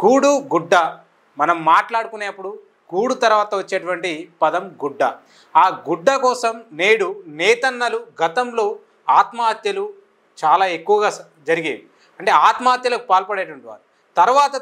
కూడు గుడ్డ మనం మాట్లాడుకునేప్పుడు కూడు తర్వాత వచ్చేటువంటి పదం గుడ్డ. ఆ గుడ్డ కోసం నేడు నేతన్నలు గతంలో ఆత్మహత్యలు చాలా ఎక్కువగా జరిగేవి. అంటే ఆత్మహత్యలకు పాల్పడేటువంటి వారు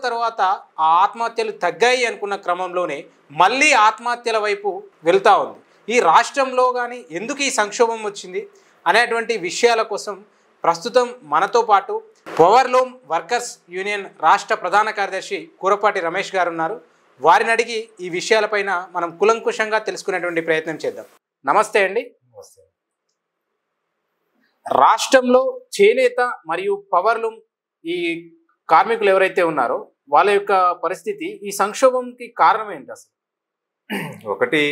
తర్వాత ఆ ఆత్మహత్యలు తగ్గాయి అనుకున్న క్రమంలోనే మళ్ళీ ఆత్మహత్యల వైపు వెళ్తూ ఉంది. ఈ రాష్ట్రంలో కానీ ఎందుకు ఈ సంక్షోభం వచ్చింది అనేటువంటి విషయాల కోసం ప్రస్తుతం మనతో పాటు పవర్లూమ్ వర్కర్స్ యూనియన్ రాష్ట్ర ప్రధాన కార్యదర్శి కూరపాటి రమేష్ గారు ఉన్నారు. వారిని అడిగి ఈ విషయాలపైన మనం కులంకుషంగా తెలుసుకునేటువంటి ప్రయత్నం చేద్దాం. నమస్తే అండి. నమస్తే. రాష్ట్రంలో చేనేత మరియు పవర్లూమ్ ఈ కార్మికులు ఎవరైతే ఉన్నారో వాళ్ళ యొక్క పరిస్థితి ఈ సంక్షోభంకి కారణం ఏంటి అసలు? ఒకటి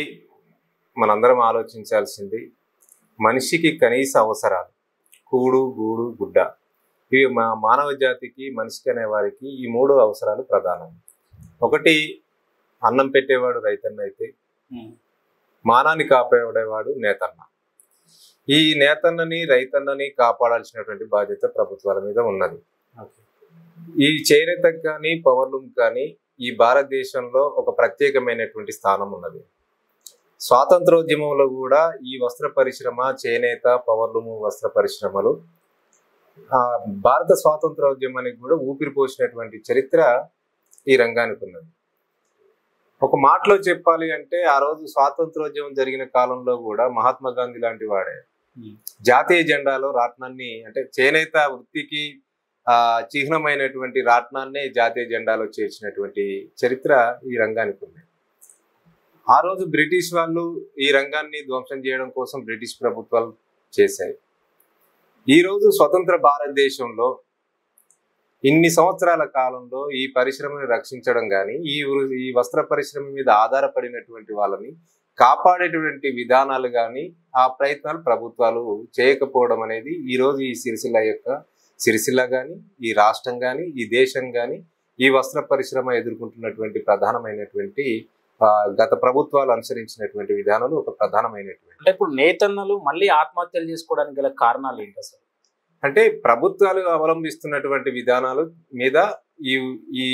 మనందరం ఆలోచించాల్సింది మనిషికి కనీస అవసరాలు కూడు గూడు గుడ్డ ఇవి మానవ జాతికి మనిషికి అనే వారికి ఈ మూడు అవసరాలు ప్రధానం. ఒకటి అన్నం పెట్టేవాడు రైతన్న అయితే మానాన్ని కాపాడేవాడు నేతన్న. ఈ నేతన్నని రైతన్నని కాపాడాల్సినటువంటి బాధ్యత ప్రభుత్వాల మీద ఉన్నది. ఈ చేనేతకు కానీ పవర్లూమ్ కానీ ఈ భారతదేశంలో ఒక ప్రత్యేకమైనటువంటి స్థానం ఉన్నది. స్వాతంత్రోద్యమంలో కూడా ఈ వస్త్ర పరిశ్రమ చేనేత పవర్లూమ్ వస్త్ర పరిశ్రమలు భారత స్వాతంత్రోద్యమానికి కూడా ఊపిరి పోసినటువంటి చరిత్ర ఈ రంగానికి ఉన్నది. ఒక మాటలో చెప్పాలి అంటే ఆ రోజు స్వాతంత్రోద్యమం జరిగిన కాలంలో కూడా మహాత్మా గాంధీ లాంటి వాడే జాతీయ జెండాలో రాట్నాన్ని అంటే చేనేత వృత్తికి చిహ్నమైనటువంటి రాట్నాన్నే జాతీయ జెండాలో చేర్చినటువంటి చరిత్ర ఈ రంగానికి ఉంది. ఆ రోజు బ్రిటిష్ వాళ్ళు ఈ రంగాన్ని ధ్వంసం చేయడం కోసం బ్రిటిష్ ప్రభుత్వాలు చేశాయి. ఈరోజు స్వతంత్ర భారతదేశంలో ఇన్ని సంవత్సరాల కాలంలో ఈ పరిశ్రమని రక్షించడం కానీ ఈ వస్త్ర పరిశ్రమ మీద ఆధారపడినటువంటి వాళ్ళని కాపాడేటువంటి విధానాలు కానీ ఆ ప్రయత్నాలు ప్రభుత్వాలు చేయకపోవడం అనేది ఈరోజు ఈ సిరిసిల్ల కానీ ఈ రాష్ట్రం కానీ ఈ దేశం కానీ ఈ వస్త్ర పరిశ్రమ ఎదుర్కొంటున్నటువంటి ప్రధానమైనటువంటి గత ప్రభుత్వాలు అనుసరించినటువంటి విధానాలు ఒక ప్రధానమైనటువంటి. అంటే ఇప్పుడు నేతన్నలు మళ్ళీ ఆత్మహత్యలు చేసుకోవడానికి గల కారణాలు ఏంటి అసలు? అంటే ప్రభుత్వాలు అవలంబిస్తున్నటువంటి విధానాలు మీద ఈ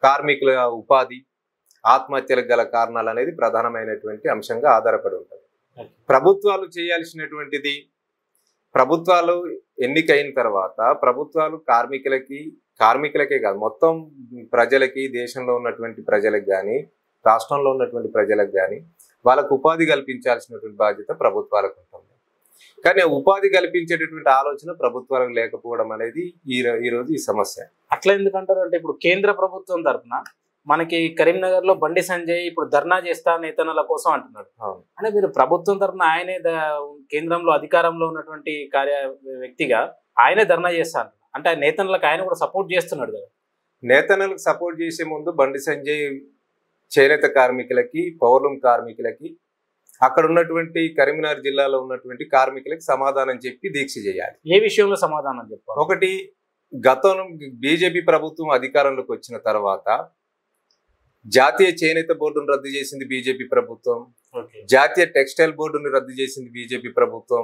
కార్మికుల ఉపాధి ఆత్మహత్యలకు గల కారణాలు అనేది ప్రధానమైనటువంటి అంశంగా ఆధారపడి ఉంటుంది. ప్రభుత్వాలు చేయాల్సినటువంటిది ప్రభుత్వాలు ఎన్నికైన తర్వాత ప్రభుత్వాలు కార్మికులకే కాదు మొత్తం ప్రజలకి దేశంలో ఉన్నటువంటి ప్రజలకు కానీ రాష్ట్రంలో ఉన్నటువంటి ప్రజలకు కానీ వాళ్ళకు ఉపాధి కల్పించాల్సినటువంటి బాధ్యత ప్రభుత్వాలకు ఉంటుంది. కానీ ఉపాధి కల్పించేటటువంటి ఆలోచన ప్రభుత్వాలకు లేకపోవడం అనేది ఈరోజు ఈ సమస్య. అట్లా ఎందుకంటారు అంటే ఇప్పుడు కేంద్ర ప్రభుత్వం తరఫున మనకి కరీంనగర్ లో బండి సంజయ్ ఇప్పుడు ధర్నా చేస్తా నేతన్నల కోసం అంటున్నాడు. అంటే మీరు ప్రభుత్వం తరఫున ఆయనే కేంద్రంలో అధికారంలో ఉన్నటువంటి వ్యక్తిగా ఆయనే ధర్నా చేస్తా అంటే నేతన్నలకు ఆయన కూడా సపోర్ట్ చేస్తున్నాడు కదా. నేతన్నలకు సపోర్ట్ చేసే ముందు బండి సంజయ్ చేనేత కార్మికులకి పవర్లూమ్ కార్మికులకి అక్కడ ఉన్నటువంటి కరీంనగర్ జిల్లాలో ఉన్నటువంటి కార్మికులకి సమాధానం చెప్పి దీక్ష చేయాలి. ఏ విషయంలో సమాధానం చెప్పాలి? ఒకటి, గతంలో బీజేపీ ప్రభుత్వం అధికారంలోకి వచ్చిన తర్వాత జాతీయ చేనేత బోర్డును రద్దు చేసింది బీజేపీ ప్రభుత్వం, జాతీయ టెక్స్టైల్ బోర్డును రద్దు చేసింది బీజేపీ ప్రభుత్వం,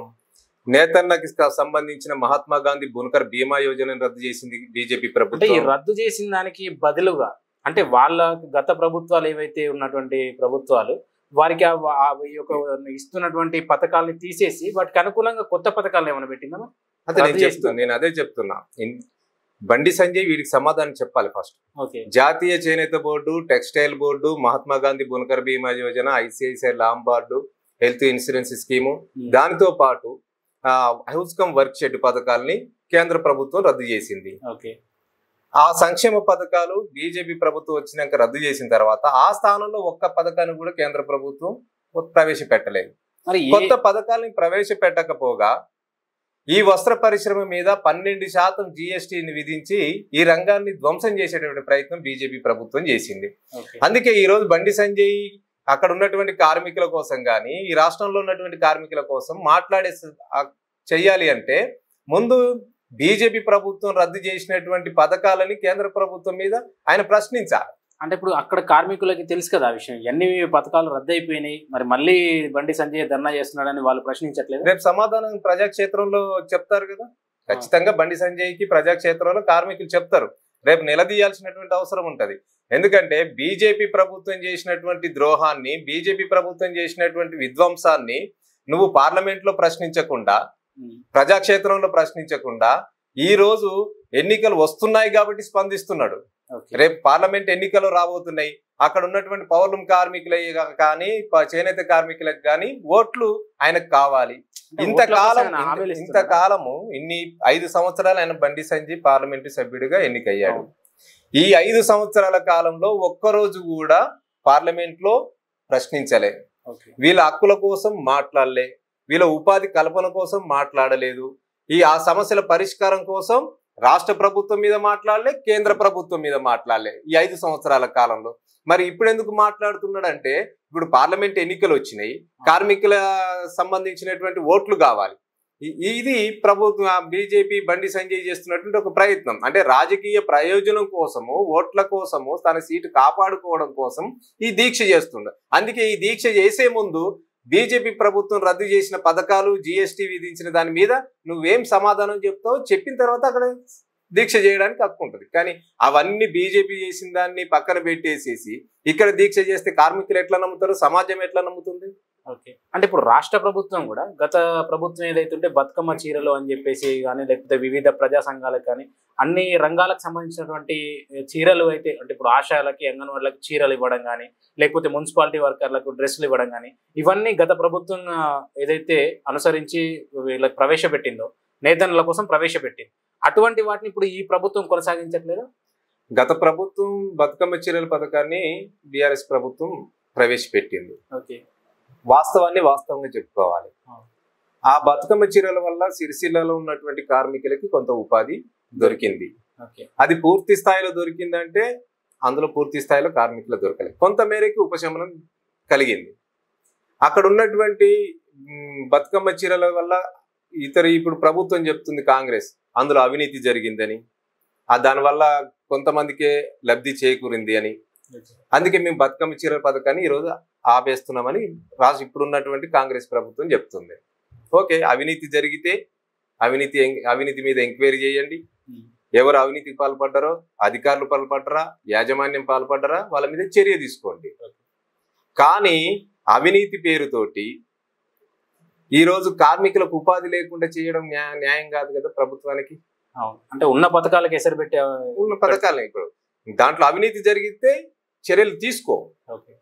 నేతన్నకి సంబంధించిన మహాత్మా గాంధీ బునకర్ బీమా యోజనను రద్దు చేసింది బీజేపీ ప్రభుత్వం. ఈ రద్దు చేసిన దానికి బదులుగా అంటే వాళ్ళ గత ప్రభుత్వాలు ఏవైతే ఉన్నటువంటి ప్రభుత్వాలు వారికి ఇస్తున్నటువంటి పథకాలని తీసేసి వాటికి అనుకూలంగా కొత్త పథకాలు ఏమైనా పెట్టిందా? నేను అదే చెప్తున్నా. బండి సంజయ్ వీరికి సమాధానం చెప్పాలి. ఫస్ట్ జాతీయ చేనేత board, textile board, Mahatma Gandhi Bunkar Bima Yojana, ICICI Lombard, health insurance scheme, దానితో పాటు హౌస్ కమ్ వర్క్ షెడ్ పథకాలని కేంద్ర ప్రభుత్వం రద్దు చేసింది. ఆ సంక్షేమ పథకాలు బీజేపీ ప్రభుత్వం వచ్చినాక రద్దు చేసిన తర్వాత ఆ స్థానంలో ఒక్క పథకాన్ని కూడా కేంద్ర ప్రభుత్వం ప్రవేశపెట్టలేదు. కొత్త పథకాలను ప్రవేశపెట్టకపోగా ఈ వస్త్ర పరిశ్రమ మీద 12% GSTని విధించి ఈ రంగాన్ని ధ్వంసం చేసేటువంటి ప్రయత్నం బీజేపీ ప్రభుత్వం చేసింది. అందుకే ఈ రోజు బండి సంజయ్ అక్కడ ఉన్నటువంటి కార్మికుల కోసం కానీ ఈ రాష్ట్రంలో ఉన్నటువంటి కార్మికుల కోసం చెయ్యాలి అంటే ముందు బీజేపీ ప్రభుత్వం రద్దు చేసినటువంటి పథకాలని కేంద్ర ప్రభుత్వం మీద ఆయన ప్రశ్నించాలి. అంటే ఇప్పుడు అక్కడ కార్మికులకి తెలుసు కదా ఆ విషయం, ఎన్ని పథకాలు రద్దు అయిపోయినాయి, మరి మళ్ళీ బండి సంజయ్ ధర్నా చేస్తున్నాడని వాళ్ళు ప్రశ్నించట్లేదు. రేపు సమాధానం ప్రజాక్షేత్రంలో చెప్తారు కదా, ఖచ్చితంగా బండి సంజయ్కి ప్రజాక్షేత్రంలో కార్మికులు చెప్తారు. రేపు నిలదీయాల్సినటువంటి అవసరం ఉంటది. ఎందుకంటే బీజేపీ ప్రభుత్వం చేసినటువంటి ద్రోహాన్ని, బీజేపీ ప్రభుత్వం చేసినటువంటి విధ్వంసాన్ని నువ్వు పార్లమెంట్ లో ప్రశ్నించకుండా, ప్రజాక్షేత్రంలో ప్రశ్నించకుండా, ఈ రోజు ఎన్నికలు వస్తున్నాయి కాబట్టి స్పందిస్తున్నాడు. రేపు పార్లమెంట్ ఎన్నికలు రాబోతున్నాయి, అక్కడ ఉన్నటువంటి పౌరులం కార్మికులే కానీ చేనేత కార్మికులకు కానీ ఓట్లు ఆయనకు కావాలి. ఇంతకాలము ఇన్ని 5 సంవత్సరాలు ఆయన బండి సంజయ్ పార్లమెంటు సభ్యుడిగా ఎన్నికయ్యాడు. ఈ 5 సంవత్సరాల కాలంలో ఒక్కరోజు కూడా పార్లమెంట్ లో ప్రశ్నించలే, వీళ్ళ హక్కుల కోసం మాట్లాడలే, వీళ్ళ ఉపాధి కల్పన కోసం మాట్లాడలేదు, ఆ సమస్యల పరిష్కారం కోసం రాష్ట్ర ప్రభుత్వం మీద మాట్లాడలే, కేంద్ర ప్రభుత్వం మీద మాట్లాడలే ఈ 5 సంవత్సరాల కాలంలో. మరి ఇప్పుడు ఎందుకు మాట్లాడుతున్నాడు అంటే, ఇప్పుడు పార్లమెంట్ ఎన్నికలు వచ్చినాయి, కార్మికుల సంబంధించినటువంటి ఓట్లు కావాలి. ఇది ప్రభుత్వం బీజేపీ బండి సంజయ్ చేస్తున్నటువంటి ఒక ప్రయత్నం. అంటే రాజకీయ ప్రయోజనం కోసము, ఓట్ల కోసము, తన సీటు కాపాడుకోవడం కోసం ఈ దీక్ష చేస్తుండ. అందుకే ఈ దీక్ష చేసే ముందు బీజేపీ ప్రభుత్వం రద్దు చేసిన పథకాలు, జిఎస్టీ విధించిన దాని మీద నువ్వేం సమాధానం చెప్తావు, చెప్పిన తర్వాత అక్కడ దీక్ష చేయడానికి హక్కు ఉంటుంది. కానీ అవన్నీ బీజేపీ చేసిన దాన్ని పక్కన పెట్టేసేసి ఇక్కడ దీక్ష చేస్తే కార్మికులు ఎట్లా నమ్ముతారు, సమాజం ఎట్లా నమ్ముతుంది? ఓకే, అంటే ఇప్పుడు రాష్ట్ర ప్రభుత్వం కూడా గత ప్రభుత్వం ఏదైతుంటే బతుకమ్మ చీరలు అని చెప్పేసి కానీ, లేకపోతే వివిధ ప్రజా సంఘాలకు కానీ అన్ని రంగాలకు సంబంధించినటువంటి చీరలు అయితే, అంటే ఇప్పుడు ఆశాలకి, అంగన్వాడీలకు చీరలు ఇవ్వడం కానీ, లేకపోతే మున్సిపాలిటీ వర్కర్లకు డ్రెస్సులు ఇవ్వడం కానీ, ఇవన్నీ గత ప్రభుత్వం ఏదైతే అనుసరించి వీళ్ళకి ప్రవేశపెట్టిందో, నేతన్నల కోసం ప్రవేశపెట్టింది, అటువంటి వాటిని ఇప్పుడు ఈ ప్రభుత్వం కొనసాగించట్లేదు. గత ప్రభుత్వం బతుకమ్మ చీరల పథకాన్ని బీఆర్ఎస్ ప్రభుత్వం ప్రవేశపెట్టింది. ఓకే, వాస్తవాన్ని వాస్తవంగా చెప్పుకోవాలి. ఆ బతుకమ్మ చీరల వల్ల సిరిసిల్లలో ఉన్నటువంటి కార్మికులకి కొంత ఉపాధి దొరికింది. అది పూర్తి స్థాయిలో దొరికిందంటే అందులో పూర్తి స్థాయిలో కార్మికులు దొరకలేదు, కొంత మేరకు ఉపశమనం కలిగింది. అక్కడ ఉన్నటువంటి బతుకమ్మ చీరల వల్ల ఇప్పుడు ప్రభుత్వం చెప్తుంది కాంగ్రెస్ అందులో అవినీతి జరిగిందని, దానివల్ల కొంతమందికే లబ్ధి చేకూరింది అని. అందుకే మేము బతుకమ్మ చీరల పథకాన్ని ఈరోజు ఆపేస్తున్నామని ఇప్పుడున్నటువంటి కాంగ్రెస్ ప్రభుత్వం చెప్తుంది. ఓకే, అవినీతి జరిగితే అవినీతి మీద ఎంక్వైరీ చేయండి. ఎవరు అవినీతికి పాల్పడ్డారో, అధికారులు పాల్పడ్డరా, యాజమాన్యం పాల్పడ్డరా, వాళ్ళ మీద చర్య తీసుకోండి. కానీ అవినీతి పేరుతోటి ఈరోజు కార్మికులకు ఉపాధి లేకుండా చేయడం న్యాయం కాదు కదా ప్రభుత్వానికి. అంటే ఉన్న పథకాలకు ఎసరు పెట్టే ఉన్న పథకాలు ఇప్పుడు దాంట్లో అవినీతి జరిగితే చర్యలు తీసుకో.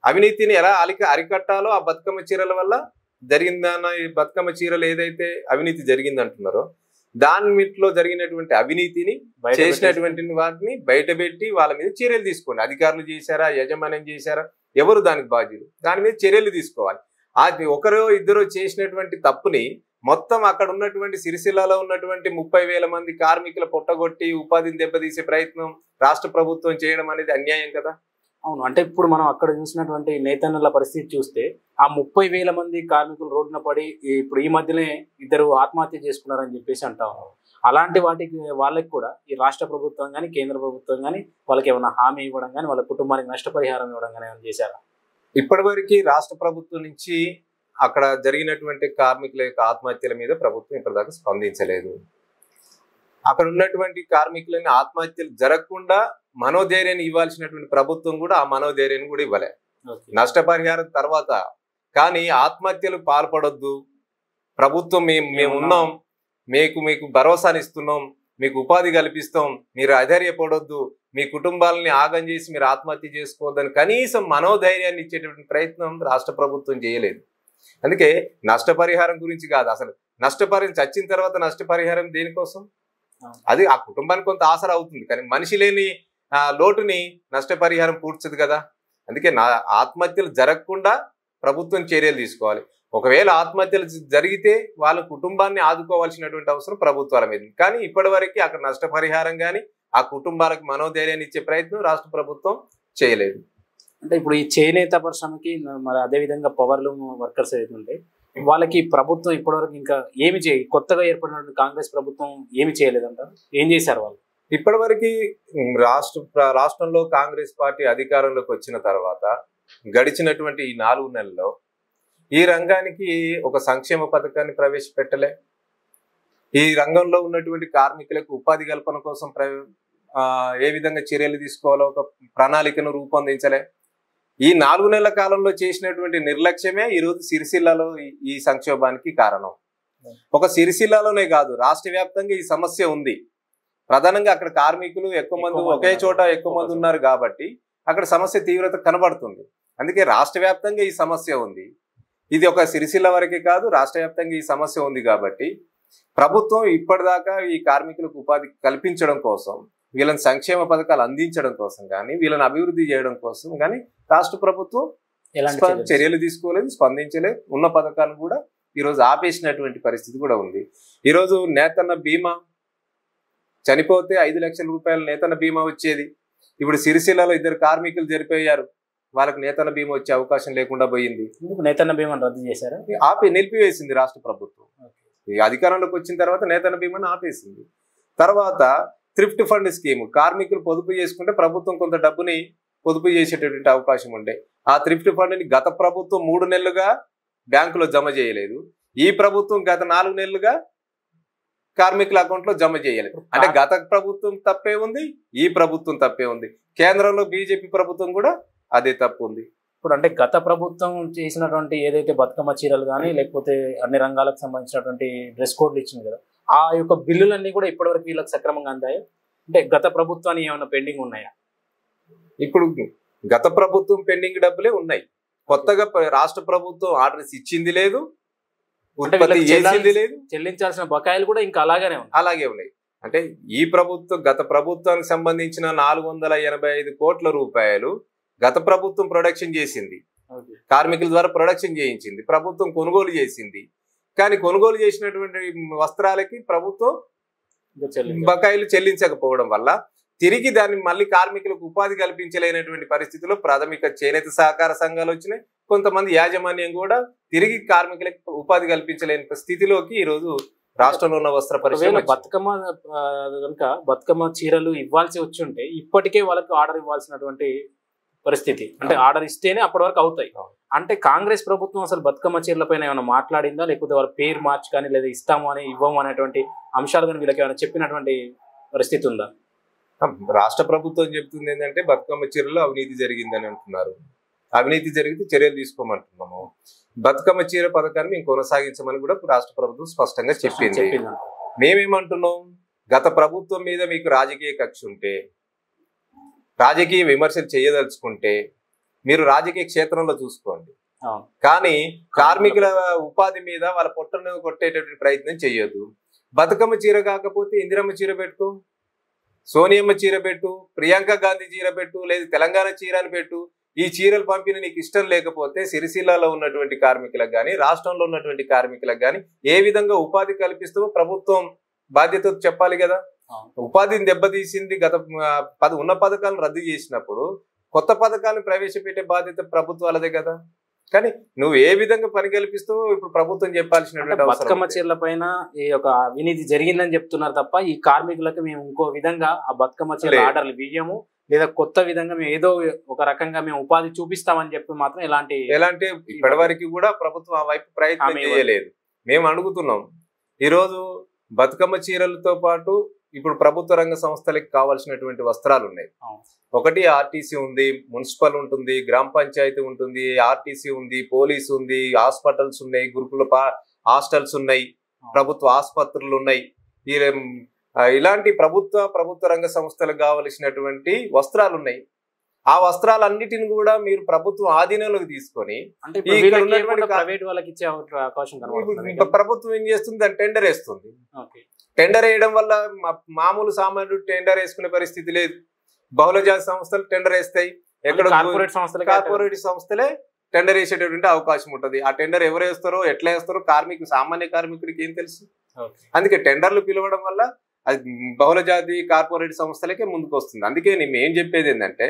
అవినీతిని ఎలా అరికట్టాలో ఆ బతుకమ్మ చీరల వల్ల జరిగిందన్న, ఈ బతుకమ్మ చీరలు ఏదైతే అవినీతి జరిగిందంటున్నారో దానిలో జరిగినటువంటి అవినీతిని చేసినటువంటి వాటిని బయటపెట్టి వాళ్ళ మీద చర్యలు తీసుకోండి. అధికారులు చేశారా, యాజమాన్యం చేశారా, ఎవరు దానికి బాధ్యులు, దాని మీద చర్యలు తీసుకోవాలి. ఒకరో ఇద్దరు చేసినటువంటి తప్పుని మొత్తం అక్కడ ఉన్నటువంటి సిరిసిల్లలో ఉన్నటువంటి 30,000 మంది కార్మికుల పొట్టగొట్టి ఉపాధిని దెబ్బతీసే ప్రయత్నం రాష్ట్ర ప్రభుత్వం చేయడం అనేది అన్యాయం కదా. అవును, అంటే ఇప్పుడు మనం అక్కడ చూసినటువంటి నేతన్నల పరిస్థితి చూస్తే ఆ 30,000 మంది కార్మికులు రోడ్డున పడి ఇప్పుడు ఈ మధ్యనే 2 ఆత్మహత్య చేసుకున్నారని చెప్పేసి అంటాం. అలాంటి వాటికి వాళ్ళకి కూడా ఈ రాష్ట్ర ప్రభుత్వం కానీ, కేంద్ర ప్రభుత్వం కానీ వాళ్ళకి ఏమైనా హామీ ఇవ్వడం కానీ, వాళ్ళ కుటుంబానికి నష్టపరిహారం ఇవ్వడం కానీ ఏమైనా చేశారా? ఇప్పటివరకు రాష్ట్ర ప్రభుత్వం నుంచి అక్కడ జరిగినటువంటి కార్మికుల యొక్క ఆత్మహత్యల మీద ప్రభుత్వం ఇప్పటిదాకా స్పందించలేదు. అక్కడ ఉన్నటువంటి కార్మికులని ఆత్మహత్యలు జరగకుండా మనోధైర్యాన్ని ఇవ్వాల్సినటువంటి ప్రభుత్వం కూడా ఆ మనోధైర్యాన్ని కూడా ఇవ్వలే. నష్టపరిహారం తర్వాత కానీ ఆత్మహత్యలు పాల్పడొద్దు, ప్రభుత్వం మేము ఉన్నాం, మీకు భరోసాని ఇస్తున్నాం, మీకు ఉపాధి కల్పిస్తాం, మీరు అధైర్యపడొద్దు, మీ కుటుంబాలని ఆగం చేసి మీరు ఆత్మహత్య చేసుకోవద్దని కనీసం మనోధైర్యాన్ని ఇచ్చేటువంటి ప్రయత్నం రాష్ట్ర ప్రభుత్వం చేయలేదు. అందుకే నష్టపరిహారం గురించి కాదు, అసలు నష్టపరిహారం చచ్చిన తర్వాత నష్టపరిహారం దేనికోసం, అది ఆ కుటుంబానికి కొంత ఆసరా అవుతుంది, కానీ మనిషి లేని లోటుని నష్టపరిహారం పూడ్చదు కదా. అందుకే ఆత్మహత్యలు జరగకుండా ప్రభుత్వం చర్యలు తీసుకోవాలి. ఒకవేళ ఆత్మహత్యలు జరిగితే వాళ్ళ కుటుంబాన్ని ఆదుకోవాల్సినటువంటి అవసరం ప్రభుత్వాల మీద. కానీ ఇప్పటివరకు అక్కడ నష్టపరిహారం కానీ ఆ కుటుంబాలకు మనోధైర్యాన్ని ఇచ్చే ప్రయత్నం రాష్ట్ర ప్రభుత్వం చేయలేదు. అంటే ఇప్పుడు ఈ చేనేత పరిశ్రమకి మరి అదేవిధంగా పవర్లూమ్ వర్కర్స్ ఏదైతే వాళ్ళకి ప్రభుత్వం ఇప్పటివరకు ఇంకా ఏమి కొత్తగా ఏర్పడిన కాంగ్రెస్ ప్రభుత్వం ఏమి చేయలేదంటారు? ఏం చేశారు వాళ్ళు? ఇప్పటివరకు రాష్ట్రంలో కాంగ్రెస్ పార్టీ అధికారంలోకి వచ్చిన తర్వాత గడిచినటువంటి ఈ 4 నెలల్లో ఈ రంగానికి ఒక సంక్షేమ పథకాన్ని ప్రవేశపెట్టలే. ఈ రంగంలో ఉన్నటువంటి కార్మికులకు ఉపాధి కల్పన కోసం ఏ విధంగా చర్యలు తీసుకోవాలో ఒక ప్రణాళికను రూపొందించలే. ఈ 4 నెలల కాలంలో చేసినటువంటి నిర్లక్ష్యమే ఈరోజు సిరిసిల్లలో ఈ సంక్షోభానికి కారణం. ఒక సిరిసిల్లాలోనే కాదు, రాష్ట్ర వ్యాప్తంగా ఈ సమస్య ఉంది. ప్రధానంగా అక్కడ కార్మికులు ఎక్కువ మంది ఒకే చోట ఎక్కువ మంది ఉన్నారు కాబట్టి అక్కడ సమస్య తీవ్రత కనబడుతుంది. అందుకే రాష్ట్ర వ్యాప్తంగా ఈ సమస్య ఉంది. ఇది ఒక సిరిసిల్ల వరకే కాదు, రాష్ట్ర వ్యాప్తంగా ఈ సమస్య ఉంది కాబట్టి ప్రభుత్వం ఇప్పటిదాకా ఈ కార్మికులకు ఉపాధి కల్పించడం కోసం, వీళ్ళని సంక్షేమ పథకాలు అందించడం కోసం కానీ, వీళ్ళని అభివృద్ధి చేయడం కోసం కానీ రాష్ట్ర ప్రభుత్వం చర్యలు తీసుకోలేదు, స్పందించలేదు. ఉన్న పథకాలు కూడా ఈరోజు ఆపేసినటువంటి పరిస్థితి కూడా ఉంది. ఈరోజు నేతన్న బీమా చనిపోతే 5 లక్షల రూపాయల నేతన్న బీమా వచ్చేది. ఇప్పుడు సిరిసిల్లలో 2 కార్మికులు చనిపోయారు, వాళ్ళకి నేతన్న బీమా వచ్చే అవకాశం లేకుండా పోయింది. నేతన్న బీమాను రద్దు చేశారు, నిలిపివేసింది రాష్ట్ర ప్రభుత్వం. ఈ అధికారంలోకి వచ్చిన తర్వాత నేతన్న బీమాను ఆపేసింది. తర్వాత థ్రిఫ్ట్ ఫండ్ స్కీమ్, కార్మికులు పొదుపు చేసుకుంటే ప్రభుత్వం కొంత డబ్బుని పొదుపు చేసేటటువంటి అవకాశం ఉండే. ఆ థ్రిఫ్ట్ ఫండ్ని గత ప్రభుత్వం 3 నెలలుగా బ్యాంకులో జమ చేయలేదు. ఈ ప్రభుత్వం గత 4 నెలలుగా కార్మికుల అకౌంట్లో జమ చేయలేదు. అంటే గత ప్రభుత్వం తప్పే ఉంది, ఈ ప్రభుత్వం తప్పే ఉంది. కేంద్రంలో బీజేపీ ప్రభుత్వం కూడా అదే తప్పు ఉంది. ఇప్పుడు అంటే గత ప్రభుత్వం చేసినటువంటి ఏదైతే బతుకమ్మ చీరలు కానీ లేకపోతే అన్ని రంగాలకు సంబంధించినటువంటి డ్రెస్ కోడ్లు ఇచ్చింది కదా, ఆ యొక్క బిల్లులన్నీ కూడా ఇప్పటివరకు వీళ్ళకి సక్రమంగా అందాయి. అంటే గత ప్రభుత్వానికి ఏమైనా పెండింగ్ ఉన్నాయా? ఇప్పుడు గత ప్రభుత్వం పెండింగ్ డబ్బులే ఉన్నాయి. కొత్తగా రాష్ట్ర ప్రభుత్వం ఆర్డర్స్ ఇచ్చింది లేదు, ఉత్పత్తి చేసింది లేదు, చెల్లించాల్సిన బకాయిలు కూడా ఇంకా అలాగే ఉన్నాయి. అంటే ఈ ప్రభుత్వం గత ప్రభుత్వానికి సంబంధించిన 485 కోట్ల రూపాయలు గత ప్రభుత్వం ప్రొడక్షన్ చేసింది, కార్మికుల ద్వారా ప్రొడక్షన్ చేయించింది, ప్రభుత్వం కొనుగోలు చేసింది. కానీ కొనుగోలు చేసినటువంటి వస్త్రాలకి ప్రభుత్వం బకాయిలు చెల్లించకపోవడం వల్ల తిరిగి దాన్ని మళ్ళీ కార్మికులకు ఉపాధి కల్పించలేనటువంటి పరిస్థితిలో ప్రాథమిక చేనేత సహకార సంఘాలు వచ్చినాయి. కొంతమంది యాజమాన్యం కూడా తిరిగి కార్మికులకు ఉపాధి కల్పించలేని స్థితిలోకి ఈరోజు రాష్ట్రంలో ఉన్న వస్త్ర పరిశ్రమ. బతుకమ్మ చీరలు ఇవ్వాల్సి వచ్చి ఉంటే ఇప్పటికే వాళ్ళకి ఆర్డర్ ఇవ్వాల్సినటువంటి పరిస్థితి, అంటే ఆర్డర్ ఇస్తేనే అప్పటి వరకు అవుతాయి. అంటే కాంగ్రెస్ ప్రభుత్వం అసలు బతుకమ్మ చీరల పైన ఏమైనా మాట్లాడిందా, లేకపోతే వాళ్ళ పేరు మార్చి కానీ లేదా ఇస్తాము అని ఇవ్వము అనేటువంటి అంశాలు కానీ వీళ్ళకి ఏమైనా చెప్పినటువంటి పరిస్థితి ఉందా? రాష్ట్ర ప్రభుత్వం చెప్తుంది ఏంటంటే బతుకమ్మ చీరలో అవినీతి జరిగిందని అంటున్నారు. అవినీతి జరిగితే చర్యలు తీసుకోమంటున్నాము. బతుకమ్మ చీర పథకాన్ని మేము కొనసాగించమని కూడా రాష్ట్ర ప్రభుత్వం స్పష్టంగా చెప్పింది. మేమేమంటున్నాం, గత ప్రభుత్వం మీద మీకు రాజకీయ కక్ష ఉంటే, రాజకీయ విమర్శలు చేయదలుచుకుంటే మీరు రాజకీయ క్షేత్రంలో చూసుకోండి, కానీ కార్మికుల ఉపాధి మీద వాళ్ళ పొట్టను కొట్టేటటువంటి ప్రయత్నం చేయొద్దు. బతుకమ్మ చీర కాకపోతే ఇందిరమ్మ చీర పెట్టు, సోనియమ్మ చీర పెట్టు, ప్రియాంక గాంధీ చీర పెట్టు, లేదు తెలంగాణ చీర అని పెట్టు. ఈ చీరలు పంపిణీ నీకు ఇష్టం లేకపోతే సిరిసిల్లాలో ఉన్నటువంటి కార్మికులకు కానీ, రాష్ట్రంలో ఉన్నటువంటి కార్మికులకు కానీ ఏ విధంగా ఉపాధి కల్పిస్తామో ప్రభుత్వం బాధ్యత చెప్పాలి కదా. ఉపాధిని దెబ్బతీసింది ఉన్న పథకాలను రద్దు చేసినప్పుడు కొత్త పథకాలను ప్రవేశపెట్టే బాధ్యత ప్రభుత్వాలదే కదా. కానీ నువ్వు ఏ విధంగా పని కల్పిస్తావో ఇప్పుడు ప్రభుత్వం చెప్పాల్సినటువంటి బతుకమ్మ చీరల పైన ఈ యొక్క అవినీతి జరిగిందని చెప్తున్నారు తప్ప ఈ కార్మికులకు మేము ఇంకో విధంగా ఆ బతుకమ్మ చీర ఆర్డర్లు బియ్యము లేదా కొత్త విధంగా మేము ఏదో ఒక రకంగా మేము ఉపాధి చూపిస్తామని చెప్పి మాత్రం ఎలాంటి ఇప్పటి వరకు కూడా ప్రభుత్వం ఆ వైపు ప్రయత్నం చేయలేదు. మేము అడుగుతున్నాం, ఈరోజు బతుకమ్మ చీరలతో పాటు ఇప్పుడు ప్రభుత్వ రంగ సంస్థలకు కావాల్సినటువంటి వస్త్రాలు ఉన్నాయి. ఒకటి ఆర్టీసీ ఉంది, మున్సిపల్ ఉంటుంది, గ్రామ పంచాయతీ ఉంటుంది, ఆర్టీసీ ఉంది, పోలీసు ఉంది, హాస్పిటల్స్ ఉన్నాయి, గురుకుల హాస్టల్స్ ఉన్నాయి, ప్రభుత్వ ఆసుపత్రులు ఉన్నాయి. ఇలాంటి ప్రభుత్వ రంగ సంస్థలకు కావలసినటువంటి వస్త్రాలు ఉన్నాయి. ఆ వస్త్రాలన్నిటిని కూడా మీరు ప్రభుత్వం ఆధీనంలోకి తీసుకొని ప్రభుత్వం ఏం చేస్తుంది, దాన్ని టెండర్ వేస్తుంది. టెండర్ వేయడం వల్ల మామూలు సామాన్యుడు టెండర్ వేసుకునే పరిస్థితి లేదు. బహుళజాతి సంస్థలు టెండర్ వేస్తాయి, ఎక్కడ కార్పొరేట్ సంస్థలే టెండర్ వేసేటటువంటి అవకాశం ఉంటుంది. ఆ టెండర్ ఎవరు వేస్తారో ఎట్లా వేస్తారో సామాన్య కార్మికుడికి ఏం తెలుసు. అందుకే టెండర్లు పిలవడం వల్ల అది బహుళజాతి కార్పొరేట్ సంస్థలకే ముందుకు వస్తుంది. అందుకే నేను ఏం చెప్పేది ఏంటంటే,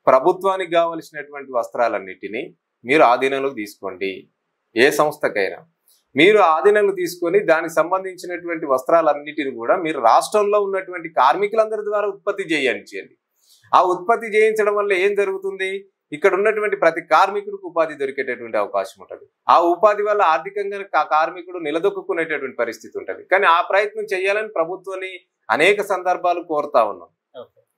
ప్రభుత్వానికి కావలసినటువంటి వస్త్రాలన్నిటినీ మీరు ఆధీనంలోకి తీసుకోండి. ఏ సంస్థకైనా మీరు ఆధీనంలో తీసుకొని దానికి సంబంధించినటువంటి వస్త్రాలన్నిటిని కూడా మీరు రాష్ట్రంలో ఉన్నటువంటి కార్మికులందరి ద్వారా ఉత్పత్తి చేయండి. ఆ ఉత్పత్తి చేయించడం వల్ల ఏం జరుగుతుంది, ఇక్కడ ఉన్నటువంటి ప్రతి కార్మికుడికి ఉపాధి దొరికేటటువంటి అవకాశం ఉంటుంది. ఆ ఉపాధి వల్ల ఆర్థికంగా కార్మికుడు నిలదొక్కునేటటువంటి పరిస్థితి ఉంటుంది. కానీ ఆ ప్రయత్నం చేయాలని ప్రభుత్వాన్ని అనేక సందర్భాలు కోరుతా ఉన్నాం.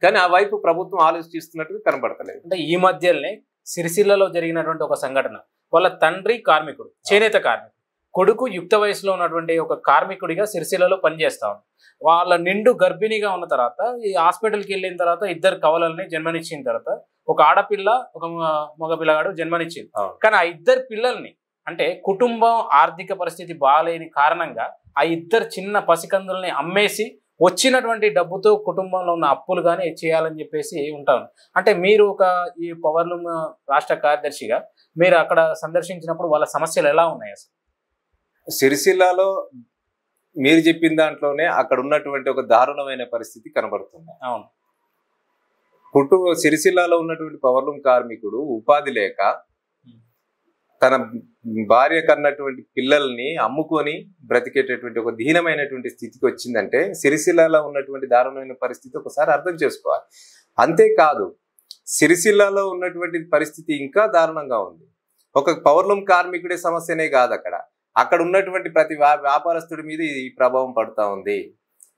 కానీ ఆ వైపు ప్రభుత్వం ఆలోచిస్తున్నట్టుగా కనబడతలేదు. అంటే ఈ మధ్యలోనే సిరిసిల్లలో జరిగినటువంటి ఒక సంఘటన, వాళ్ళ తండ్రి కార్మికుడు, చేనేత కార్మికుడు, కొడుకు యుక్త వయసులో ఉన్నటువంటి ఒక కార్మికుడిగా సిరిసిల్లలో పనిచేస్తా ఉన్నాడు. వాళ్ళ నిండు గర్భిణిగా ఉన్న తర్వాత ఈ హాస్పిటల్కి వెళ్ళిన తర్వాత ఇద్దరు కవలల్ని జన్మనిచ్చిన తర్వాత ఒక ఆడపిల్ల ఒక మగ పిల్లగాడు జన్మనిచ్చింది. కానీ ఆ ఇద్దరు పిల్లల్ని అంటే కుటుంబం ఆర్థిక పరిస్థితి బాగాలేని కారణంగా ఆ ఇద్దరు చిన్న పసికందుల్ని అమ్మేసి వచ్చినటువంటి డబ్బుతో కుటుంబంలో ఉన్న అప్పులు కానీ చేయాలని చెప్పేసి ఉంటాను. అంటే మీరు ఒక ఈ పవర్లూమ్ రాష్ట్ర కార్యదర్శిగా మీరు అక్కడ సందర్శించినప్పుడు వాళ్ళ సమస్యలు ఎలా ఉన్నాయి అసలు? సిరిసిల్లాలో మీరు చెప్పిన దాంట్లోనే అక్కడ ఉన్నటువంటి ఒక దారుణమైన పరిస్థితి కనబడుతుంది. అవును. సిరిసిల్లాలో ఉన్నటువంటి పవర్లూమ్ కార్మికుడు ఉపాధి లేక తన భార్య కన్నటువంటి పిల్లల్ని అమ్ముకొని బ్రతికేటటువంటి ఒక దీనమైనటువంటి స్థితికి వచ్చిందంటే సిరిసిల్లాలో ఉన్నటువంటి దారుణమైన పరిస్థితి ఒకసారి అర్థం చేసుకోవాలి. అంతేకాదు, సిరిసిల్లాలో ఉన్నటువంటి పరిస్థితి ఇంకా దారుణంగా ఉంది. ఒక పవర్లూమ్ కార్మికుడే సమస్యనే కాదు, అక్కడ ఉన్నటువంటి ప్రతి వ్యాపారస్తుడి మీద ఈ ప్రభావం పడుతూ ఉంది.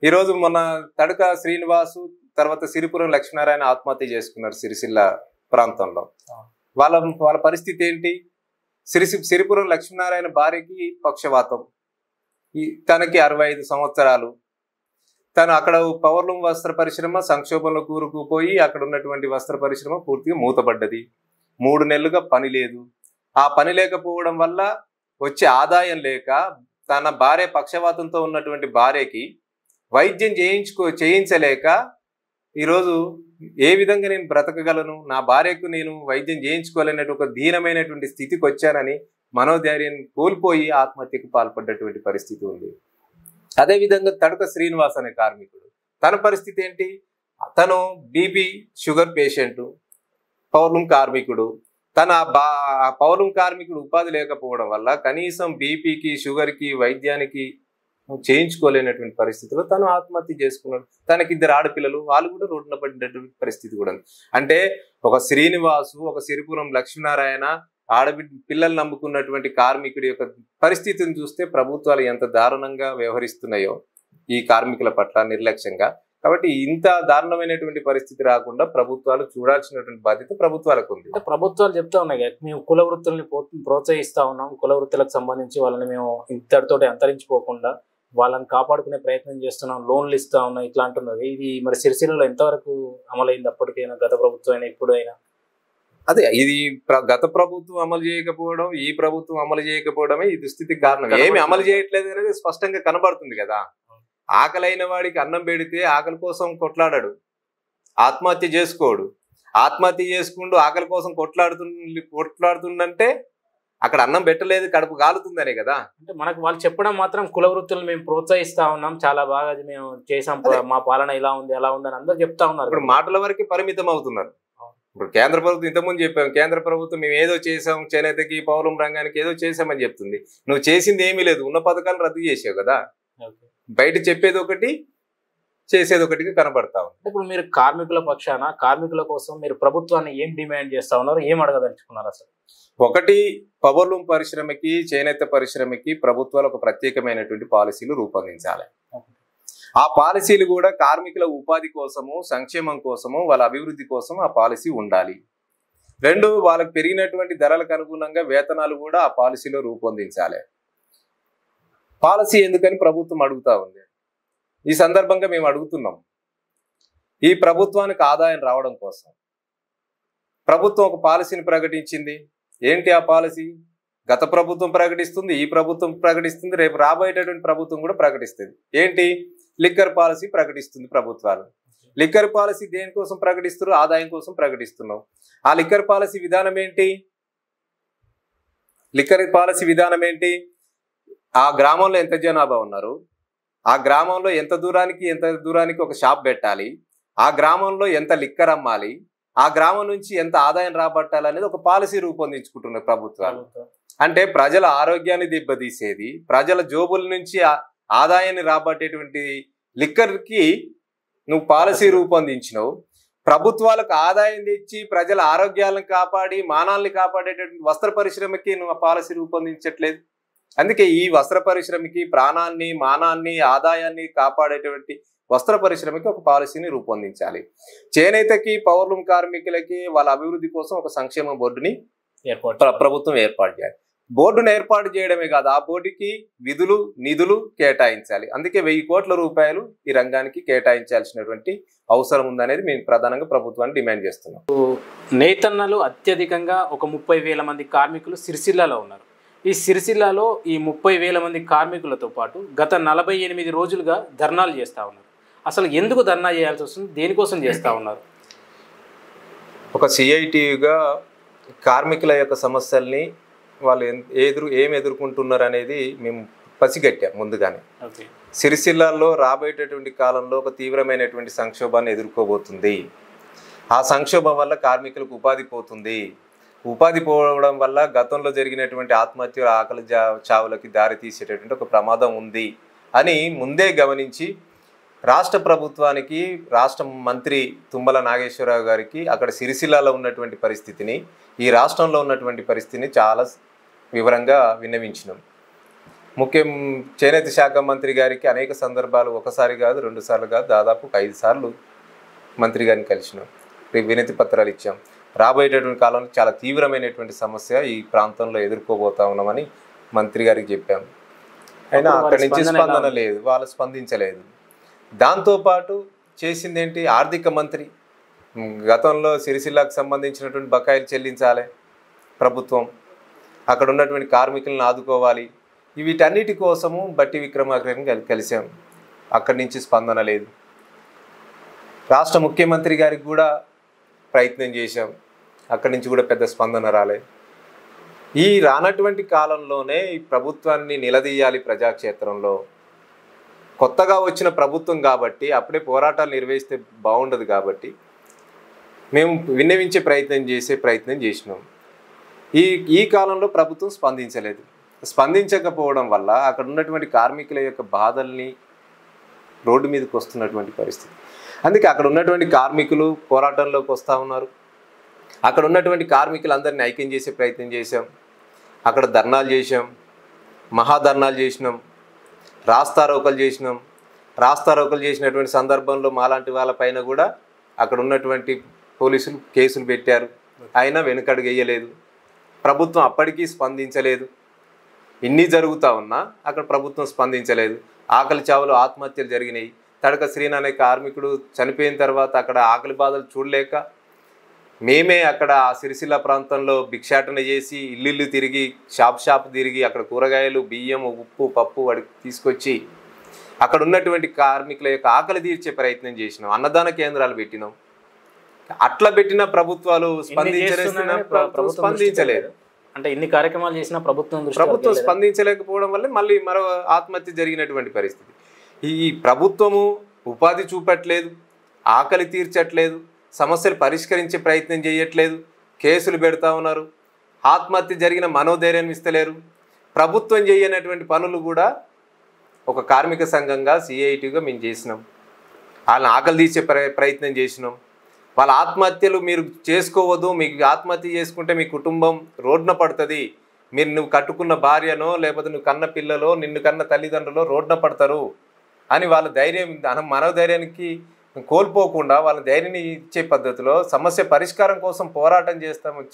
ఈరోజు మన తడక శ్రీనివాసు తర్వాత సిరిపురం లక్ష్మీనారాయణ ఆత్మహత్య చేసుకున్నారు సిరిసిల్ల ప్రాంతంలో. వాళ్ళ పరిస్థితి ఏంటి? సిరిపురం లక్ష్మీనారాయణ భార్యకి పక్షవాతం, తనకి 65 సంవత్సరాలు. తను అక్కడ పవర్లూమ్ వస్త్ర పరిశ్రమ సంక్షోభంలో కూరుకుపోయి అక్కడ ఉన్నటువంటి వస్త్ర పరిశ్రమ పూర్తిగా మూతపడ్డది. 3 నెలలుగా పని లేదు. ఆ పని లేకపోవడం వల్ల వచ్చే ఆదాయం లేక తన భార్య పక్షవాతంతో ఉన్నటువంటి భార్యకి వైద్యం చేయించలేక ఈరోజు ఏ విధంగా నేను బ్రతకగలను, నా భార్యకు నేను వైద్యం చేయించుకోలేనటువంటి ఒక దీనమైనటువంటి స్థితికి వచ్చానని మనోధైర్యాన్ని కోల్పోయి ఆత్మహత్యకు పాల్పడ్డటువంటి పరిస్థితి ఉంది. అదేవిధంగా తడక శ్రీనివాస్ అనే కార్మికుడు, తన పరిస్థితి ఏంటి? తను బీపీ షుగర్ పేషెంట్, పవర్లూమ్ కార్మికుడు. తన పవర్లూమ్ కార్మికుడు ఉపాధి లేకపోవడం వల్ల కనీసం బీపీకి షుగర్కి వైద్యానికి చేయించుకోలేనటువంటి పరిస్థితిలో తను ఆత్మహత్య చేసుకున్నాడు. తనకి 2 ఆడపిల్లలు, వాళ్ళు కూడా రోడ్డున పడినటువంటి పరిస్థితి కూడా ఉంది. అంటే ఒక శ్రీనివాసు, ఒక సిరిపురం లక్ష్మీనారాయణ పిల్లలు నమ్ముకున్నటువంటి కార్మికుడి యొక్క పరిస్థితిని చూస్తే ప్రభుత్వాలు ఎంత దారుణంగా వ్యవహరిస్తున్నాయో ఈ కార్మికుల పట్ల నిర్లక్ష్యంగా. కాబట్టి ఇంత దారుణమైనటువంటి పరిస్థితి రాకుండా ప్రభుత్వాలు చూడాల్సినటువంటి బాధ్యత ప్రభుత్వాలకు ఉంది. అంటే ప్రభుత్వాలు చెప్తా ఉన్నాయి కదా, మేము కుల వృత్తుల్ని ప్రోత్సహిస్తా ఉన్నాం, కుల వృత్తులకు సంబంధించి వాళ్ళని మేము ఇంతటితోటి అంతరించిపోకుండా వాళ్ళని కాపాడుకునే ప్రయత్నం చేస్తున్నాం, లోన్లు ఇస్తా ఉన్నాం, ఇట్లా అంటున్నది. ఇది మరి సిరిసిల్లలో ఎంతవరకు అమలైంది? అప్పటికైనా గత ప్రభుత్వం అయినా ఇప్పుడు అయినా? అదే, ఇది గత ప్రభుత్వం అమలు చేయకపోవడం, ఈ ప్రభుత్వం అమలు చేయకపోవడమే ఈ దుస్థితికి కారణం. ఏమి అమలు చేయట్లేదు అనేది స్పష్టంగా కనబడుతుంది కదా. ఆకలైన వాడికి అన్నం పెడితే ఆకలి కోసం కొట్లాడాడు, ఆత్మహత్య చేసుకోడు. ఆత్మహత్య చేసుకుంటూ ఆకలి కోసం కొట్లాడుతుందంటే అక్కడ అన్నం పెట్టలేదు, కడుపు కాలుతుందనే కదా. అంటే మనకు వాళ్ళు చెప్పడం మాత్రం కుల వృత్తులు మేము ప్రోత్సహిస్తా ఉన్నాం, చాలా బాగా మేము చేసాం, మా పాలన ఇలా ఉంది అలా ఉంది అని అందరూ చెప్తా ఉన్నారు. ఇప్పుడు మాటల వరకే పరిమితం అవుతున్నారు. ఇప్పుడు కేంద్ర ప్రభుత్వం ఇంతకుముందు చెప్పాం, కేంద్ర ప్రభుత్వం మేము ఏదో చేసాం, చేనేతకి పౌరం రంగానికి ఏదో చేసామని చెప్తుంది. నువ్వు చేసింది ఏమీ లేదు, ఉన్న పథకాలు రద్దు చేసావు కదా. బయట చెప్పేది ఒకటి, చేసేది ఒకటిగా కనబడతా ఉంది. ఇప్పుడు మీరు కార్మికుల పక్షాన, కార్మికుల కోసం మీరు ప్రభుత్వాన్ని ఏం డిమాండ్ చేస్తా ఉన్నారు, ఏం అడగదలుచుకున్నారు అసలు? ఒకటి, పవర్లూమ్ పరిశ్రమకి, చేనేత పరిశ్రమకి ప్రభుత్వాలు ఒక ప్రత్యేకమైనటువంటి పాలసీలు రూపొందించాలి. ఆ పాలసీలు కూడా కార్మికుల ఉపాధి కోసము, సంక్షేమం కోసము, వాళ్ళ అభివృద్ధి కోసం ఆ పాలసీ ఉండాలి. 2, వాళ్ళకి పెరిగినటువంటి ధరలకు అనుగుణంగా వేతనాలు కూడా ఆ పాలసీలో రూపొందించాలి. పాలసీ ఎందుకని ప్రభుత్వం అడుగుతా ఉంది. ఈ సందర్భంగా మేము అడుగుతున్నాం, ఈ ప్రభుత్వానికి ఆదాయం రావడం కోసం ప్రభుత్వం ఒక పాలసీని ప్రకటించింది. ఏంటి ఆ పాలసీ? గత ప్రభుత్వం ప్రకటిస్తుంది, ఈ ప్రభుత్వం ప్రకటిస్తుంది, రేపు రాబోయేటటువంటి ప్రభుత్వం కూడా ప్రకటిస్తుంది. ఏంటి? లిక్కర్ పాలసీ ప్రకటిస్తుంది ప్రభుత్వాలు. లిక్కర్ పాలసీ దేనికోసం ప్రకటిస్తారు? ఆదాయం కోసం ప్రకటిస్తున్నాం. ఆ లిక్కర్ పాలసీ విధానం ఏంటి? లిక్కర్ పాలసీ విధానం ఏంటి? ఆ గ్రామంలో ఎంత జనాభా ఉన్నారు, ఆ గ్రామంలో ఎంత దూరానికి ఒక షాప్ పెట్టాలి, ఆ గ్రామంలో ఎంత లిక్కర్ అమ్మాలి, ఆ గ్రామం నుంచి ఎంత ఆదాయం రాబట్టాలనేది ఒక పాలసీ రూపొందించుకుంటున్నాయి ప్రభుత్వాలు. అంటే ప్రజల ఆరోగ్యాన్ని దెబ్బతీసేది, ప్రజల జోబుల నుంచి ఆదాయాన్ని రాబట్టేటువంటి లిక్కర్కి నువ్వు పాలసీ రూపొందించినావు. ప్రభుత్వాలకు ఆదాయం తెచ్చి ప్రజల ఆరోగ్యాలను కాపాడి మానాల్ని కాపాడేటటువంటి వస్త్ర పరిశ్రమకి నువ్వు ఆ పాలసీ రూపొందించట్లేదు. అందుకే ఈ వస్త్ర పరిశ్రమకి ప్రాణాన్ని, మానాన్ని, ఆదాయాన్ని కాపాడేటువంటి వస్త్ర పరిశ్రమకి ఒక పాలసీని రూపొందించాలి. చేనేతకి, పవర్లూమ్ కార్మికులకి వాళ్ళ అభివృద్ధి కోసం ఒక సంక్షేమ బోర్డుని ప్రభుత్వం ఏర్పాటు చేయాలి. బోర్డును ఏర్పాటు చేయడమే కాదు, ఆ బోర్డుకి విధులు, నిధులు కేటాయించాలి. అందుకే 1000 కోట్ల రూపాయలు ఈ రంగానికి కేటాయించాల్సినటువంటి అవసరం ఉందనేది మేము ప్రధానంగా ప్రభుత్వాన్ని డిమాండ్ చేస్తున్నాం. నేతన్నలు అత్యధికంగా ఒక 30,000 మంది కార్మికులు సిరిసిల్లాలో ఉన్నారు. ఈ సిరిసిల్లాలో ఈ 30,000 మంది కార్మికులతో పాటు గత 48 రోజులుగా ధర్నాలు చేస్తూ ఉన్నారు. అసలు ఎందుకు ధర్నా చేయాల్సి వస్తుంది, దేనికోసం చేస్తూ ఉన్నారు? ఒక సిఐటియుగా కార్మికుల యొక్క సమస్యల్ని వాళ్ళు ఏం ఎదుర్కొంటున్నారు అనేది మేము పసిగట్టాం ముందుగానే. సిరిసిల్లాలో రాబోయేటటువంటి కాలంలో ఒక తీవ్రమైనటువంటి సంక్షోభాన్ని ఎదుర్కోబోతుంది. ఆ సంక్షోభం వల్ల కార్మికులకు ఉపాధి పోతుంది. ఉపాధి పోవడం వల్ల గతంలో జరిగినటువంటి ఆత్మహత్యల, ఆకలి చావులకి దారి తీసేటటువంటి ఒక ప్రమాదం ఉంది అని ముందే గమనించి రాష్ట్ర ప్రభుత్వానికి, రాష్ట్ర మంత్రి తుమ్మల నాగేశ్వరరావు గారికి అక్కడ సిరిసిల్లాలో ఉన్నటువంటి పరిస్థితిని, ఈ రాష్ట్రంలో ఉన్నటువంటి పరిస్థితిని చాలా వివరంగా విన్నవించినాం. చేనేత శాఖ మంత్రి గారికి అనేక సందర్భాలు, ఒకసారి కాదు, 2 సార్లు కాదు, దాదాపు 5 సార్లు మంత్రి గారిని కలిసినాం, వినతి పత్రాలు ఇచ్చాం. రాబోయేటటువంటి కాలంలో చాలా తీవ్రమైనటువంటి సమస్య ఈ ప్రాంతంలో ఎదుర్కోబోతా ఉన్నామని మంత్రి గారికి చెప్పాం. అయినా అక్కడి నుంచి స్పందన లేదు, వాళ్ళు స్పందించలేదు. దాంతోపాటు చేసింది ఏంటి, ఆర్థిక మంత్రి గతంలో సిరిసిల్లాకు సంబంధించినటువంటి బకాయిలు చెల్లించాలి ప్రభుత్వం, అక్కడ ఉన్నటువంటి కార్మికులను ఆదుకోవాలి, వీటన్నిటి కోసము బట్టి విక్రమార్కని కలిసాం. అక్కడి నుంచి స్పందన లేదు. రాష్ట్ర ముఖ్యమంత్రి గారికి కూడా ప్రయత్నం చేశాం, అక్కడి నుంచి కూడా పెద్ద స్పందన రాలేదు. ఈ రానటువంటి కాలంలోనే ఈ ప్రభుత్వాన్ని నిలదీయాలి ప్రజాక్షేత్రంలో. కొత్తగా వచ్చిన ప్రభుత్వం కాబట్టి అప్పుడే పోరాటాలు నిర్వహిస్తే బాగుండదు కాబట్టి మేము విన్నవించే ప్రయత్నం చేసినాం. ఈ కాలంలో ప్రభుత్వం స్పందించలేదు. స్పందించకపోవడం వల్ల అక్కడ ఉన్నటువంటి కార్మికుల యొక్క బాధల్ని రోడ్డు మీదకి వస్తున్నటువంటి పరిస్థితి. అందుకే అక్కడ ఉన్నటువంటి కార్మికులు పోరాటంలోకి వస్తూ ఉన్నారు. అక్కడ ఉన్నటువంటి కార్మికులందరినీ ఐక్యం చేసే ప్రయత్నం చేశాం. అక్కడ ధర్నాలు చేసాం, మహాధర్నాలు చేసినాం, రాస్తారోకలు చేసినాం. రాస్తారోకలు చేసినటువంటి సందర్భంలో మాలాంటి వాళ్ళపైన కూడా అక్కడ ఉన్నటువంటి పోలీసులు కేసులు పెట్టారు. అయినా వెనుకడుగు వేయలేదు. ప్రభుత్వం అప్పటికీ స్పందించలేదు. ఇన్ని జరుగుతూ ఉన్నా అక్కడ ప్రభుత్వం స్పందించలేదు. ఆకలి చావులు, ఆత్మహత్యలు జరిగినాయి. తడక శ్రీను అనే కార్మికుడు చనిపోయిన తర్వాత అక్కడ ఆకలి బాధలు చూడలేక మేమే అక్కడ ఆ సిరిసిల్ల ప్రాంతంలో భిక్షాటన చేసి ఇల్లు తిరిగి షాప్ తిరిగి అక్కడ కూరగాయలు, బియ్యం, ఉప్పు, పప్పు వాడికి తీసుకొచ్చి అక్కడ ఉన్నటువంటి కార్మికుల యొక్క ఆకలి తీర్చే ప్రయత్నం చేసినాం. అన్నదాన కేంద్రాలు పెట్టినాం. అట్లా పెట్టిన ప్రభుత్వాలు స్పందించలేదు. అంటే ఇన్ని కార్యక్రమాలు చేసినా ప్రభుత్వం స్పందించలేకపోవడం వల్ల మళ్ళీ మరో ఆత్మహత్య జరిగినటువంటి పరిస్థితి. ఈ ప్రభుత్వము ఉపాధి చూపట్లేదు, ఆకలి తీర్చట్లేదు, సమస్యలు పరిష్కరించే ప్రయత్నం చేయట్లేదు, కేసులు పెడతా ఉన్నారు, ఆత్మహత్య జరిగిన మనోధైర్యాన్ని ఇస్తలేరు. ప్రభుత్వం చేయనటువంటి పనులు కూడా ఒక కార్మిక సంఘంగా సిఐటిగా మేము చేసినాం. వాళ్ళని ఆకలి తీర్చే ప్రయత్నం చేసినాం. వాళ్ళ ఆత్మహత్యలు మీరు చేసుకోవద్దు, మీకు ఆత్మహత్య చేసుకుంటే మీ కుటుంబం రోడ్డున పడుతుంది, నువ్వు కట్టుకున్న భార్యనో లేకపోతే నువ్వు కన్న పిల్లలో, నిన్ను కన్న తల్లిదండ్రులు రోడ్డున పడతారు అని వాళ్ళ ధైర్యం, మనోధైర్యానికి కోల్పోకుండా వాళ్ళ ధైర్యాన్ని ఇచ్చే పద్ధతిలో సమస్య పరిష్కారం కోసం పోరాటం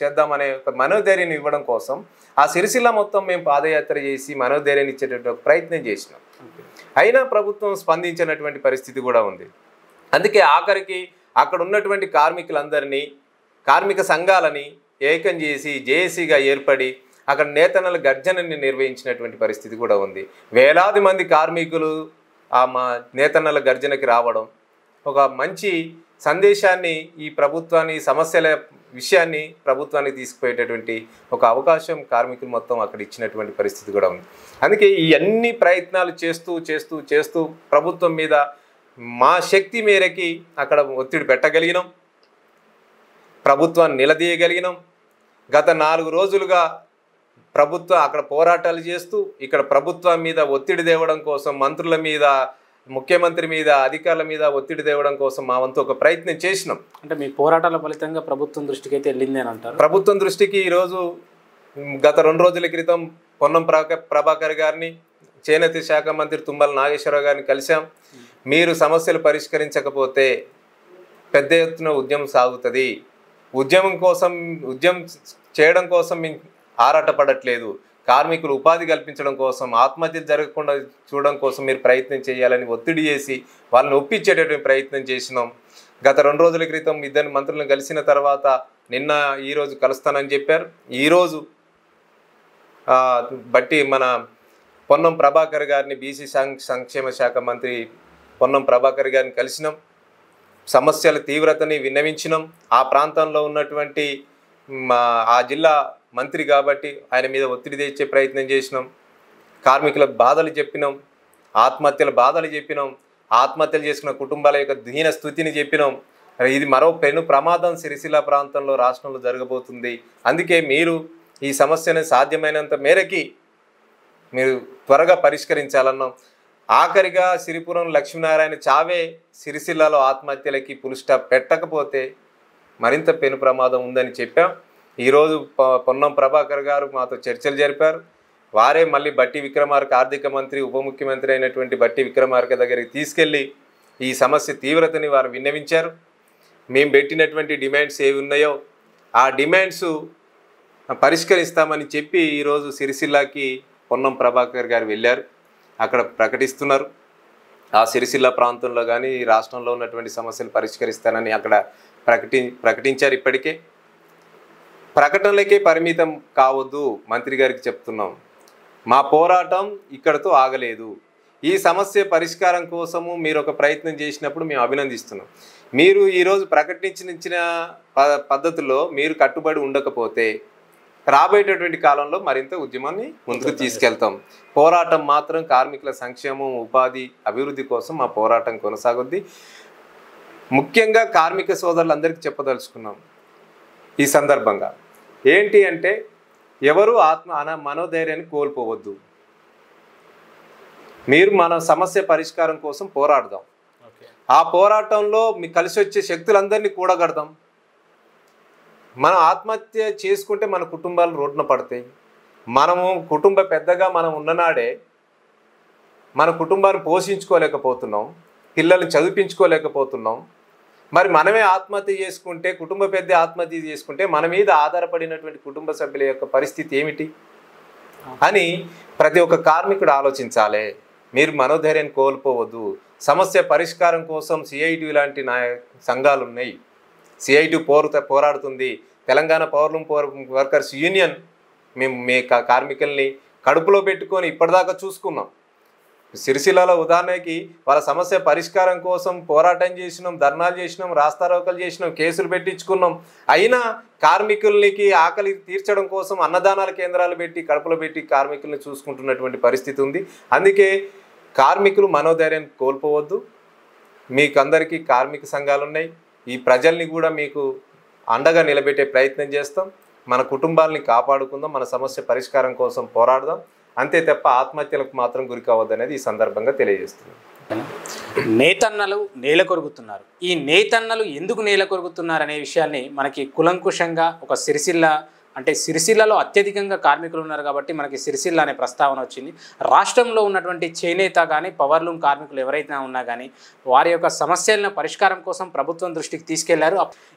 చేద్దామనే ఒక మనోధైర్యాన్ని ఇవ్వడం కోసం ఆ సిరిసిల్ల మొత్తం మేము పాదయాత్ర చేసి మనోధైర్యాన్ని ఇచ్చేటటువంటి ప్రయత్నం చేసినాం. అయినా ప్రభుత్వం స్పందించినటువంటి పరిస్థితి కూడా ఉంది. అందుకే ఆఖరికి అక్కడ ఉన్నటువంటి కార్మికులందరినీ, కార్మిక సంఘాలని ఏకం చేసి జేఏసీగా ఏర్పడి అక్కడ నేతన్నల గర్జనని నిర్వహించినటువంటి పరిస్థితి కూడా ఉంది. వేలాది మంది కార్మికులు మా నేతన్నల గర్జనకి రావడం ఒక మంచి సందేశాన్ని, ఈ ప్రభుత్వాన్ని, సమస్యల విషయాన్ని ప్రభుత్వానికి తీసుకుపోయేటటువంటి ఒక అవకాశం కార్మికులు మొత్తం అక్కడ ఇచ్చినటువంటి పరిస్థితి కూడా ఉంది. అందుకే ఈ అన్ని ప్రయత్నాలు చేస్తూ ప్రభుత్వం మీద మా శక్తి మేరకి అక్కడ ఒత్తిడి పెట్టగలిగినాం, ప్రభుత్వాన్ని నిలదీయగలిగినాం. గత 4 రోజులుగా ప్రభుత్వం అక్కడ పోరాటాలు చేస్తూ ఇక్కడ ప్రభుత్వం మీద ఒత్తిడి తేవడం కోసం, మంత్రుల మీద, ముఖ్యమంత్రి మీద, అధికారుల మీద ఒత్తిడి తేవడం కోసం మా వంతు ఒక ప్రయత్నం చేసినాం. అంటే మీ పోరాటాల ఫలితంగా ప్రభుత్వం దృష్టికి అయితే వెళ్ళింది అని అంటారు? ప్రభుత్వం దృష్టికి ఈరోజు గత 2 రోజుల క్రితం పొన్నం ప్రభాకర్ గారిని, చేనేత శాఖ మంత్రి తుమ్మల నాగేశ్వరరావు గారిని కలిసాం. మీరు సమస్యలు పరిష్కరించకపోతే పెద్ద ఎత్తున ఉద్యమం సాగుతుంది. ఉద్యమం చేయడం కోసం మేము ఆరాటపడట్లేదు. కార్మికులు ఉపాధి కల్పించడం కోసం, ఆత్మహత్యలు జరగకుండా చూడడం కోసం మీరు ప్రయత్నం చేయాలని ఒత్తిడి చేసి వాళ్ళని ఒప్పించేటటువంటి ప్రయత్నం చేసినాం. గత 2 రోజుల క్రితం 2 మంత్రులను కలిసిన తర్వాత ఈరోజు కలుస్తానని చెప్పారు. ఈరోజు బట్టి మన పొన్నం ప్రభాకర్ గారిని, బీసీ సంక్షేమ శాఖ మంత్రి పొన్నం ప్రభాకర్ గారిని కలిసినాం. సమస్యల తీవ్రతని విన్నవించినాం. ఆ ప్రాంతంలో ఉన్నటువంటి ఆ జిల్లా మంత్రి కాబట్టి ఆయన మీద ఒత్తిడి తెచ్చే ప్రయత్నం చేసినాం. కార్మికుల బాధలు చెప్పినాం, ఆత్మహత్యల బాధలు చెప్పినాం, ఆత్మహత్యలు చేసుకున్న కుటుంబాల యొక్క దీన స్థితిని చెప్పినాం. ఇది మరో పెను ప్రమాదం సిరిసిల్ల ప్రాంతంలో రాష్ట్రంలో జరగబోతుంది. అందుకే మీరు ఈ సమస్యను సాధ్యమైనంత మేరకి మీరు త్వరగా పరిష్కరించాలన్నాం. ఆఖరిగా సిరిపురం లక్ష్మీనారాయణ చావే సిరిసిల్లలో ఆత్మహత్యలకి ఫుల్ స్టాప్ పెట్టకపోతే మరింత పెను ప్రమాదం ఉందని చెప్పాం. ఈరోజు పొన్నం ప్రభాకర్ గారు మాతో చర్చలు జరిపారు. వారే మళ్ళీ బట్టి విక్రమార్క ఆర్థిక మంత్రి, ఉప ముఖ్యమంత్రి అయినటువంటి బట్టి విక్రమార్క దగ్గరికి తీసుకెళ్ళి ఈ సమస్య తీవ్రతని వారు విన్నవించారు. మేము పెట్టినటువంటి డిమాండ్స్ ఏవి ఉన్నాయో ఆ డిమాండ్స్ పరిష్కరిస్తామని చెప్పి ఈరోజు సిరిసిల్లకి పొన్నం ప్రభాకర్ గారు వెళ్ళారు. అక్కడ ప్రకటిస్తున్నారు. ఆ సిరిసిల్ల ప్రాంతంలో కానీ ఈ రాష్ట్రంలో ఉన్నటువంటి సమస్యలు పరిష్కరిస్తానని అక్కడ ప్రకటించారు. ఇప్పటికే ప్రకటనలకే పరిమితం కావద్దు మంత్రి గారికి చెప్తున్నాం. మా పోరాటం ఇక్కడతో ఆగలేదు. ఈ సమస్య పరిష్కారం కోసము మీరు ఒక ప్రయత్నం చేసినప్పుడు మేము అభినందిస్తున్నాం. మీరు ఈరోజు ప్రకటించిన పద్ధతుల్లో మీరు కట్టుబడి ఉండకపోతే రాబోయేటటువంటి కాలంలో మరింత ఉద్యమాన్ని ముందుకు తీసుకెళ్తాం. పోరాటం మాత్రం కార్మికుల సంక్షేమం, ఉపాధి, అభివృద్ధి కోసం మా పోరాటం కొనసాగుద్ది. ముఖ్యంగా కార్మిక సోదరులందరికీ చెప్పదలుచుకున్నాం ఈ సందర్భంగా ఏంటి అంటే, ఎవరు మనోధైర్యాన్ని కోల్పోవద్దు. మీరు మన సమస్య పరిష్కారం కోసం పోరాడదాం. ఆ పోరాటంలో మీకు కలిసి వచ్చే శక్తులందరినీ కూడగడదాం. మనం ఆత్మహత్య చేసుకుంటే మన కుటుంబాలు రోడ్డున పడతాయి. మనము కుటుంబ పెద్దగా మనం ఉన్ననాడే మన కుటుంబాన్ని పోషించుకోలేకపోతున్నాం, పిల్లల్ని చదివించుకోలేకపోతున్నాం. మరి మనమే ఆత్మహత్య చేసుకుంటే, కుటుంబ పెద్ద ఆత్మహత్య చేసుకుంటే మన మీద ఆధారపడినటువంటి కుటుంబ సభ్యుల యొక్క పరిస్థితి ఏమిటి అని ప్రతి ఒక్క కార్మికుడు ఆలోచించాలి. మీరు మనోధైర్యాన్ని కోల్పోవద్దు. సమస్య పరిష్కారం కోసం సిఐటి లాంటి సంఘాలు ఉన్నాయి. సిఐటి పోరాడుతుంది. తెలంగాణ పవర్లూమ్ వర్కర్స్ యూనియన్ మేము కార్మికుల్ని కడుపులో పెట్టుకొని ఇప్పటిదాకా చూసుకున్నాం. సిరిసిల్లలో ఉదాహరణకి వాళ్ళ సమస్య పరిష్కారం కోసం పోరాటం చేసినాం, ధర్నాలు చేసినాం, రాస్తారోకలు చేసినాం, కేసులు పెట్టించుకున్నాం. అయినా కార్మికులకి ఆకలి తీర్చడం కోసం అన్నదానాల కేంద్రాలు పెట్టి కడుపులో పెట్టి కార్మికుల్ని చూసుకుంటున్నటువంటి పరిస్థితి ఉంది. అందుకే కార్మికులు మనోధైర్యం కోల్పోవద్దు. మీకు అందరికీ కార్మిక సంఘాలు ఉన్నాయి. ఈ ప్రజల్ని కూడా మీకు అండగా నిలబెట్టే ప్రయత్నం చేస్తాం. మన కుటుంబాలని కాపాడుకుందాం, మన సమస్య పరిష్కారం కోసం పోరాడదాం. అంతే తప్ప ఆత్మహత్యలకు మాత్రం గురి కావద్దనేది ఈ సందర్భంగా తెలియజేస్తున్నాం. నేతన్నలు నేల కొరుగుతున్నారు. ఈ నేతన్నలు ఎందుకు నేల కొరుగుతున్నారు అనే విషయాన్ని మనకి కులంకుశంగా ఒక సిరిసిల్లలో అత్యధికంగా కార్మికులు ఉన్నారు కాబట్టి మనకి సిరిసిల్ల అనే ప్రస్తావన వచ్చింది. రాష్ట్రంలో ఉన్నటువంటి చేనేత కానీ పవర్లూమ్ కార్మికులు ఎవరైతే ఉన్నా కానీ వారి యొక్క సమస్యలను పరిష్కారం కోసం ప్రభుత్వం దృష్టికి తీసుకెళ్లారు.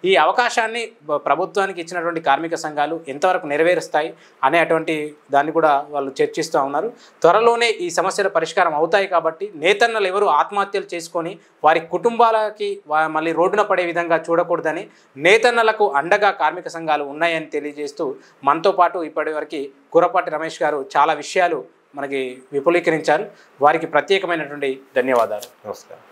ఈ అవకాశాన్ని ప్రభుత్వానికి ఇచ్చినటువంటి కార్మిక సంఘాలు ఎంతవరకు నెరవేరుస్తాయి అనేటువంటి దాన్ని కూడా వాళ్ళు చర్చిస్తూ ఉన్నారు. త్వరలోనే ఈ సమస్యల పరిష్కారం అవుతాయి కాబట్టి నేతన్నలు ఎవరు ఆత్మహత్యలు చేసుకొని వారి కుటుంబాలకి మళ్ళీ రోడ్డున పడే విధంగా చూడకూడదని నేతన్నలకు అండగా కార్మిక సంఘాలు ఉన్నాయని తెలియజేస్తూ మనతో పాటు ఇప్పటివరకు కురపాటి రమేష్ గారు చాలా విషయాలు మనకి విపులీకరించారు. వారికి ప్రత్యేకమైనటువంటి ధన్యవాదాలు. నమస్కారం.